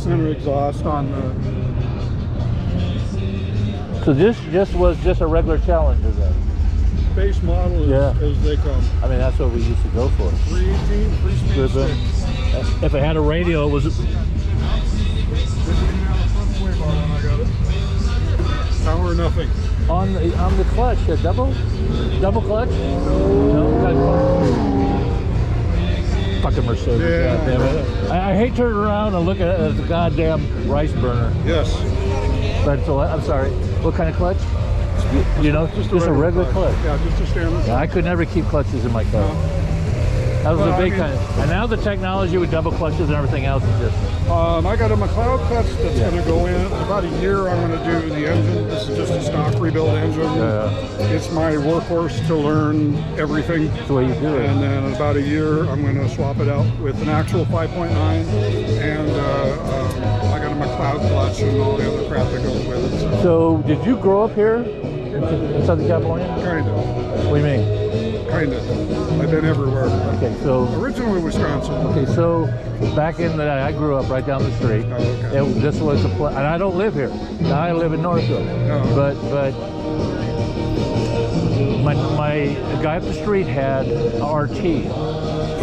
center exhaust on the... So this was just a regular Challenger then? Base model as they come. I mean, that's what we used to go for. 318, 3-speed stick. If it had a radio, it was... Power nothing. On the clutch, a double clutch? No, fucking Mercedes. Yeah. Goddamn it. I hate turning around and look at it as a goddamn rice burner. Yes. But so, I'm sorry. What kind of clutch? You know, just a regular clutch. Yeah, just a standard. Yeah, I could never keep clutches in my car. No. That was a big kind of, and now the technology with double clutches and everything else is different. I got a McLeod clutch that's going to go in about a year. I'm going to do the engine. This is just a stock rebuild engine. It's my workhorse to learn everything. That's the way you do it. And then in about a year, I'm going to swap it out with an actual 5.9, and I got a McLeod clutch and all the other crap that goes with it. So did you grow up here in Southern California? Kind of. What do you mean? Kind of. I've been everywhere. Okay, so originally Wisconsin. Okay, so back in the I grew up right down the street. Oh, okay. This was a place, and I don't live here. Now I live in Northville. Oh. But my guy up the street had an RT,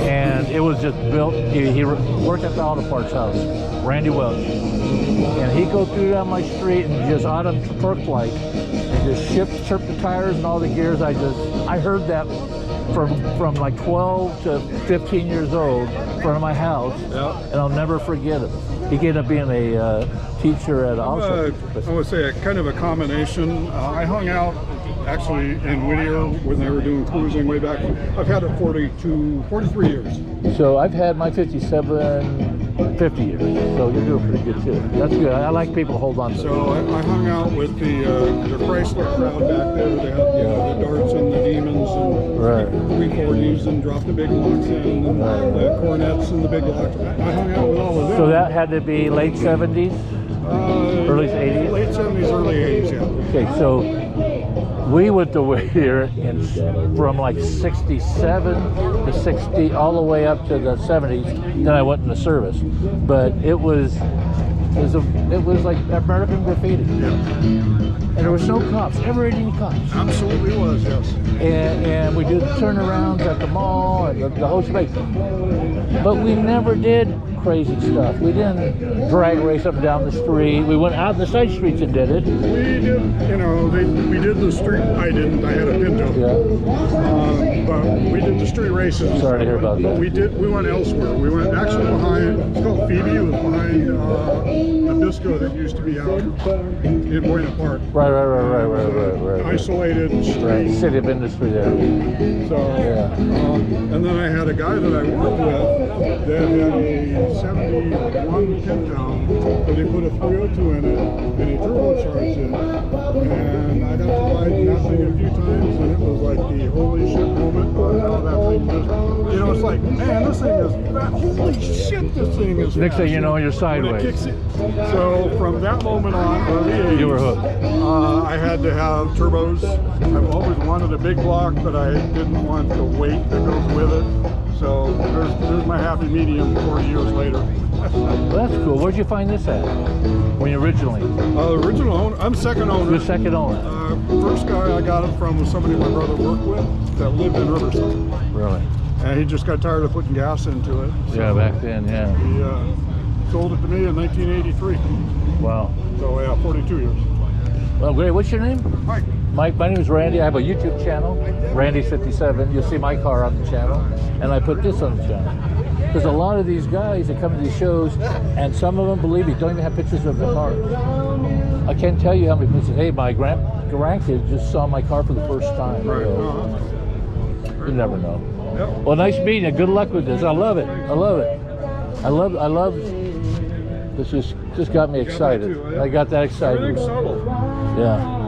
and it was just built. He worked at the auto parts house, Randy Welch, and he'd go through down my street and just auto torque like. Just chirp the tires and all the gears. I heard that from like 12 to 15 years old in front of my house, and I'll never forget it. He ended up being a teacher at also. I would say a kind of a combination. I hung out actually in Whittier when they were doing cruising way back. I've had it 43 years. So I've had my 57. 50 years, so you're doing pretty good too. That's good. I like people to hold on to. So I hung out with the Chrysler crowd back there. They had the Darts and the Demons and 340s and dropped the big locks in, and the Cornets and the big locks. I hung out with all of them. So that had to be late 70s, early 80s? Late 70s, early 80s, yeah. Okay, so we went to Whittier from like 67 to 60, all the way up to the 70s. Then I went into service, but it was like American Graffiti. Yeah. And there was no cops, never any cops. Absolutely was, yes. And we did turnarounds at the mall and the whole shebang. But we never did crazy stuff. We didn't drag race up and down the street. We went out in the side streets and did it. We did, we did the street. I didn't. I had a Pinto. Yeah. But we did the street races. Sorry to hear about that. We went elsewhere. We went actually behind. It's called Phoebe. It was behind Nabisco that used to be out in Buena Park. Right. Isolated street. City of Industry there. So, and then I had a guy that I worked with that had a 71 Pinto, but he put a 302 in it, and he turbocharged it, and I got to ride that thing a few times, and it was like the holy shit moment on how that thing just, it's like, man, this thing is fat. Holy shit, this thing is Next fast. thing you know, you're sideways. When it kicks it. So from that moment on, early 80s, you were hooked. I had to have turbos. I've always wanted a big block, but I didn't want the weight that goes with it. So there's my happy medium 40 years later. Well, that's cool. Where'd you find this at? When you originally? Original owner. I'm second owner. You're second owner. First guy I got it from was somebody my brother worked with that lived in Riverside. Really? And he just got tired of putting gas into it. So yeah, back then, yeah. He sold it to me in 1983. Wow. So yeah, 42 years. Well, great. What's your name? Mike. Mike, my name is Randy. I have a YouTube channel, Randy57. You'll see my car on the channel, and I put this on the channel. Because a lot of these guys that come to these shows, and some of them, believe me, don't even have pictures of the cars. I can't tell you how many people say, hey, my grandkid just saw my car for the first time. Right. You never know. Yep. Well, nice meeting you. Good luck with this. I love it. I love it. I love. This just got me excited. I got that excited. Everything's subtle. Yeah.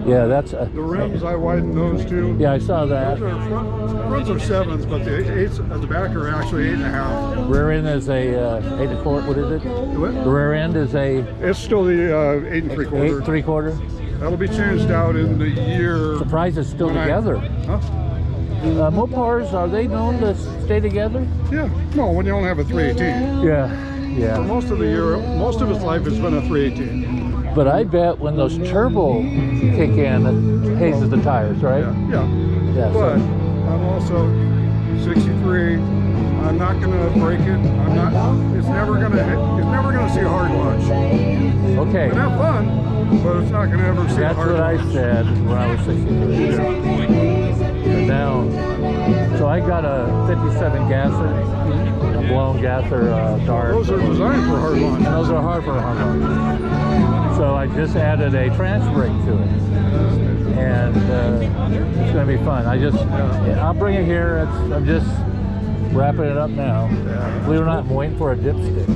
Yeah, that's the rims. I widened those too. Yeah, I saw that. Those are fronts are 7s, but the 8s at the back are actually 8.5. Rear end is a 8 1/4. What is it? What? The rear end is a. It's still the 8 3/4. 8 3/4. That'll be changed out in the year. Surprised it's still together. Huh? Mopars, are they known to stay together? Yeah. No, when you only have a 318. Yeah. Yeah. For most of the year, most of its life has been a 318. But I bet when those turbo kick in, it hazes the tires, right? Yeah. Yeah, But I'm also 63. I'm not gonna break it. I'm not. It's never gonna see a hard launch. Okay. It have fun, but it's not gonna ever see That's a hard what I launch. said when I was 63. And now, so I got a 57 gasser, a blown gasser dart. Those are designed for hard launch. And those are hard for a hard launch. So I just added a trans brake to it. And it's going to be fun. I'll bring it here. I'm just wrapping it up now. Believe it or not, I'm waiting for a dipstick.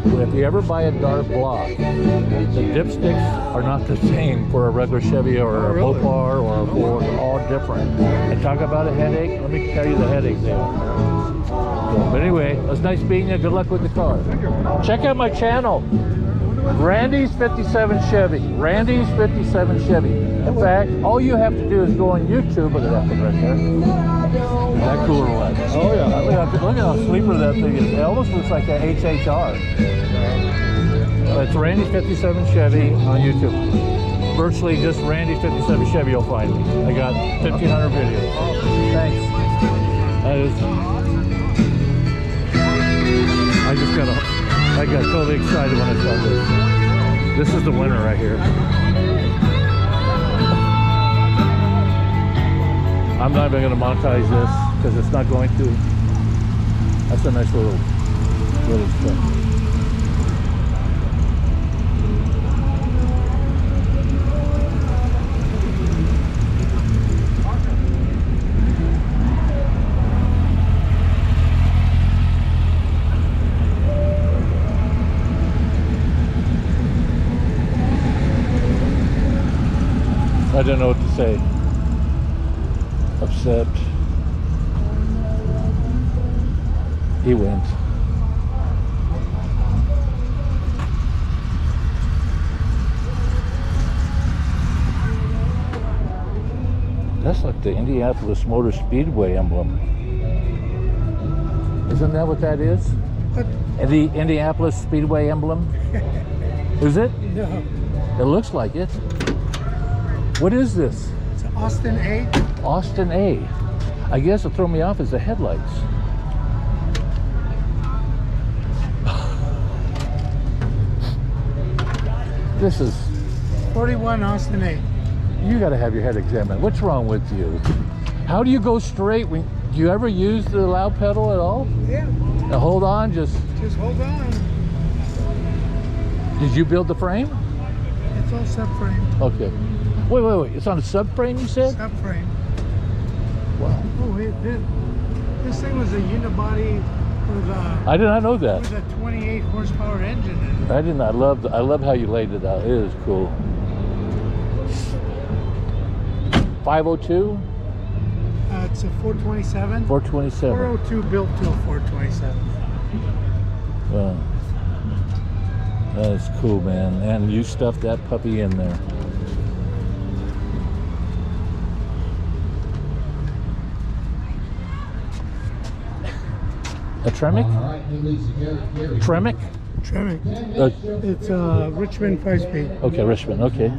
But if you ever buy a dart block, the dipsticks are not the same for a regular Chevy or a Mopar or a Ford. They're all different. And talk about a headache. Let me tell you the headache they are. But anyway, it was nice meeting you. Good luck with the car. Check out my channel. Randy's 57 Chevy. Randy's 57 Chevy. In fact, all you have to do is go on YouTube. Look at that thing right there. That cool or what? Oh yeah. Look at how sleeper that thing is. It almost looks like an HHR. It's Randy's 57 Chevy on YouTube. Virtually just Randy's 57 Chevy you'll find me. I got 1,500 videos. Thanks. I got totally excited when I saw this. This is the winner right here. I'm not even going to monetize this because it's not going to. That's a nice little stuff. I don't know what to say. Upset. He wins. That's like the Indianapolis Motor Speedway emblem. Isn't that what that is? What? The Indianapolis Speedway emblem? Is it? No. It looks like it. What is this? It's Austin A. Austin A. I guess what threw me off is the headlights. This is... 41 Austin A. You got to have your head examined. What's wrong with you? How do you go straight? Do you ever use the loud pedal at all? Yeah. Now hold on, just Hold on. Did you build the frame? It's all subframe. Okay. Wait. It's on a subframe, you said? Subframe. Wow. Oh, this thing was a unibody with I did not know that. with a 28 horsepower engine in it. I did not. I love how you laid it out. It is cool. 502? It's a 427. 427. 402 built to a 427. Wow. That is cool, man. And you stuffed that puppy in there. A Tremec? Tremec? Tremec. It's It's Richmond 5-speed. okay, Richmond. Okay.